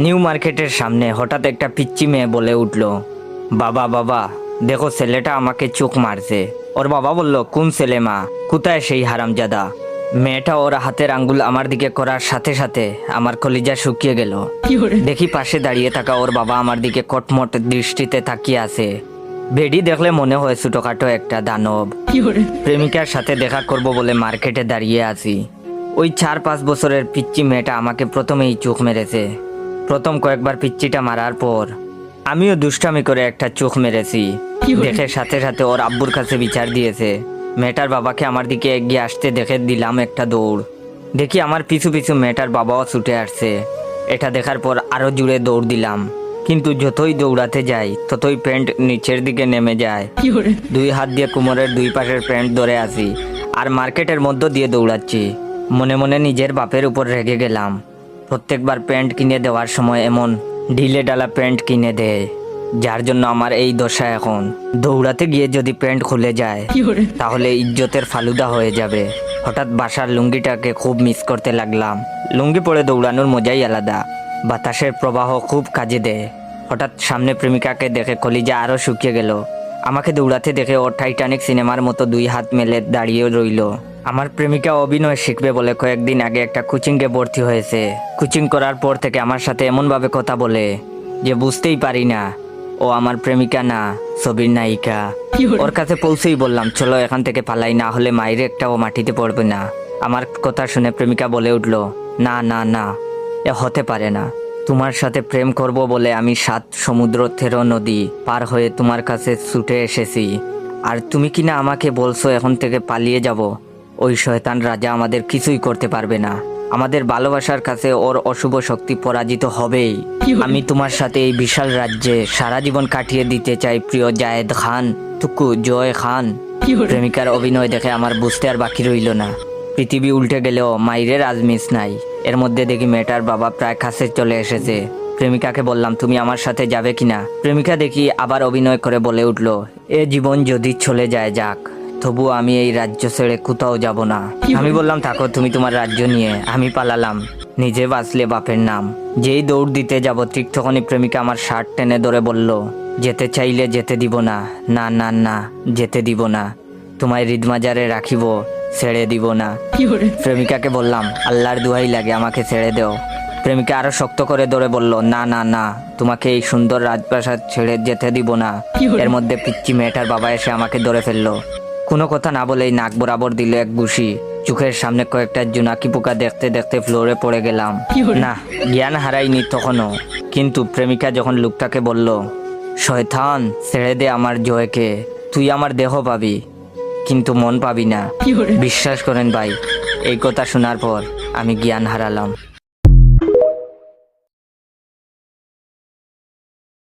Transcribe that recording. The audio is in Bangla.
নিউ মার্কেটের সামনে হঠাৎ একটা পিচ্চি মেয়ে বলে উঠল, বাবা বাবা দেখো ছেলেটা আমাকে চোখ মারছে। ওর বাবা বলল, কোন ছেলে মা, কোথায় সেই হারামজাদা? মেয়েটা ওর হাতের আঙ্গুল আমার দিকে করার সাথে সাথে আমার কলিজা শুকিয়ে গেল। দেখি পাশে দাঁড়িয়ে থাকা ওর বাবা আমার দিকে কটমট দৃষ্টিতে তাকিয়ে আছে। বেডি দেখলে মনে হয় ছোটখাটো একটা দানব। প্রেমিকার সাথে দেখা করব বলে মার্কেটে দাঁড়িয়ে আছি। ওই 4-5 বছরের পিচ্চি মেয়েটা আমাকে প্রথমেই চোখ মেরেছে। প্রথম কয়েকবার পিচ্চিটা মারার পর আমিও দুষ্টামি করে একটা চোখ মেরেছি। দেখে সাথে সাথে ওর আব্বুর কাছে বিচার দিয়েছে। মেয়েটার বাবাকে আমার দিকে এগিয়ে আসতে দেখে দিলাম একটা দৌড়। দেখি আমার পিছু পিছু মেয়েটার বাবাও ছুটে আসছে। এটা দেখার পর আরো জুড়ে দৌড় দিলাম, কিন্তু যতই দৌড়াতে যাই ততই প্যান্ট নিচের দিকে নেমে যায়। 2 হাত দিয়ে কোমরের 2 পাশের প্যান্ট ধরে আছি আর মার্কেটের মধ্য দিয়ে দৌড়াচ্ছি। মনে মনে নিজের বাপের উপর রেগে গেলাম। প্রত্যেকবার প্যান্ট কিনে দেওয়ার সময় এমন ঢিলে ডালা প্যান্ট কিনে দেয়, যার জন্য আমার এই দশা এখন। দৌড়াতে গিয়ে যদি প্যান্ট খুলে যায় তাহলে ইজ্জতের ফালুদা হয়ে যাবে। হঠাৎ বাসার লুঙ্গিটাকে খুব মিস করতে লাগলাম। লুঙ্গি পরে দৌড়ানোর মজাই আলাদা, বাতাসের প্রবাহ খুব কাজে দেয়। হঠাৎ সামনে প্রেমিকাকে দেখে কলিজা আরো শুকিয়ে গেল। আমাকে দৌড়াতে দেখে ও টাইটানিক সিনেমার মতো 2 হাত মেলে দাঁড়িয়ে রইল। আমার প্রেমিকা অভিনয় শিখবে বলে কয়েকদিন আগে একটা কোচিংয়ে ভর্তি হয়েছে। কোচিং করার পর থেকে আমার সাথে এমনভাবে কথা বলে যে বুঝতেই পারি না ও আমার প্রেমিকা না, ছবির নায়িকা। ওর কাছে পৌঁছেই বললাম, চলো এখান থেকে পালাই, না হলে মায়ের একটাও মাটিতে পড়বে না। আমার কথা শুনে প্রেমিকা বলে উঠল, না না না, এ হতে পারে না। তোমার সাথে প্রেম করব বলে আমি 7 সমুদ্র 13 নদী পার হয়ে তোমার কাছে ছুটে এসেছি, আর তুমি কিনা আমাকে বলছো এখন থেকে পালিয়ে যাব। ওই শয়তান রাজা আমাদের কিছুই করতে পারবে না। আমাদের ভালোবাসার কাছে ওর অশুভ শক্তি পরাজিত হবেই। আমি তোমার সাথে এই বিশাল রাজ্যে সারা জীবন কাটিয়ে দিতে চাই, প্রিয় জায়েদ খান, টুকু জয় খান। প্রেমিকার অভিনয় দেখে আমার বুঝতে আর বাকি রইল না। পৃথিবী উল্টে গেলেও মাইরের আজ মিস নাই। এর মধ্যে দেখি মেয়েটার বাবা প্রায় কাছে চলে এসেছে। প্রেমিকাকে বললাম, তুমি আমার সাথে যাবে কিনা? প্রেমিকা দেখি আবার অভিনয় করে বলে উঠল, এ জীবন যদি চলে যায় যাক, তবু আমি এই রাজ্য ছেড়ে কোথাও যাব না। আমি বললাম, থাকো তুমি তোমার রাজ্য নিয়ে, আমি পালালাম, নিজে বাঁচলে বাপের নাম। যেই দৌড় দিতে যাব ঠিক তখনই প্রেমিকা আমার শার্ট টেনে ধরে বলল, যেতে চাইলে যেতে দিব না, না না না, যেতে দিব না, তোমায় হৃদমাজারে রাখিব, ছেড়ে দিব না। প্রেমিকাকে বললাম, আল্লাহর দোহাই লাগে আমাকে ছেড়ে দেও। প্রেমিকা আরো শক্ত করে ধরে বলল, না না না, তোমাকে এই সুন্দর রাজপ্রাসাদ ছেড়ে যেতে দিব না। এর মধ্যে পিচ্চি মেয়েটার বাবা এসে আমাকে ধরে ফেললো। কোনো কথা না বলেই নাক বরাবর দিল এক ঘুষি। চোখের সামনে কয়েকটা জোনাকি পোকা দেখতে দেখতে ফ্লোরে পড়ে গেলাম। না, জ্ঞান হারাইনি তখনও, কিন্তু প্রেমিকা যখন লোকটাকে বলল, শয়তান ছেড়ে দে আমার জয়কে, তুই আমার দেহ পাবি কিন্তু মন পাবি না। বিশ্বাস করেন ভাই, এই কথা শোনার পর আমি জ্ঞান হারালাম।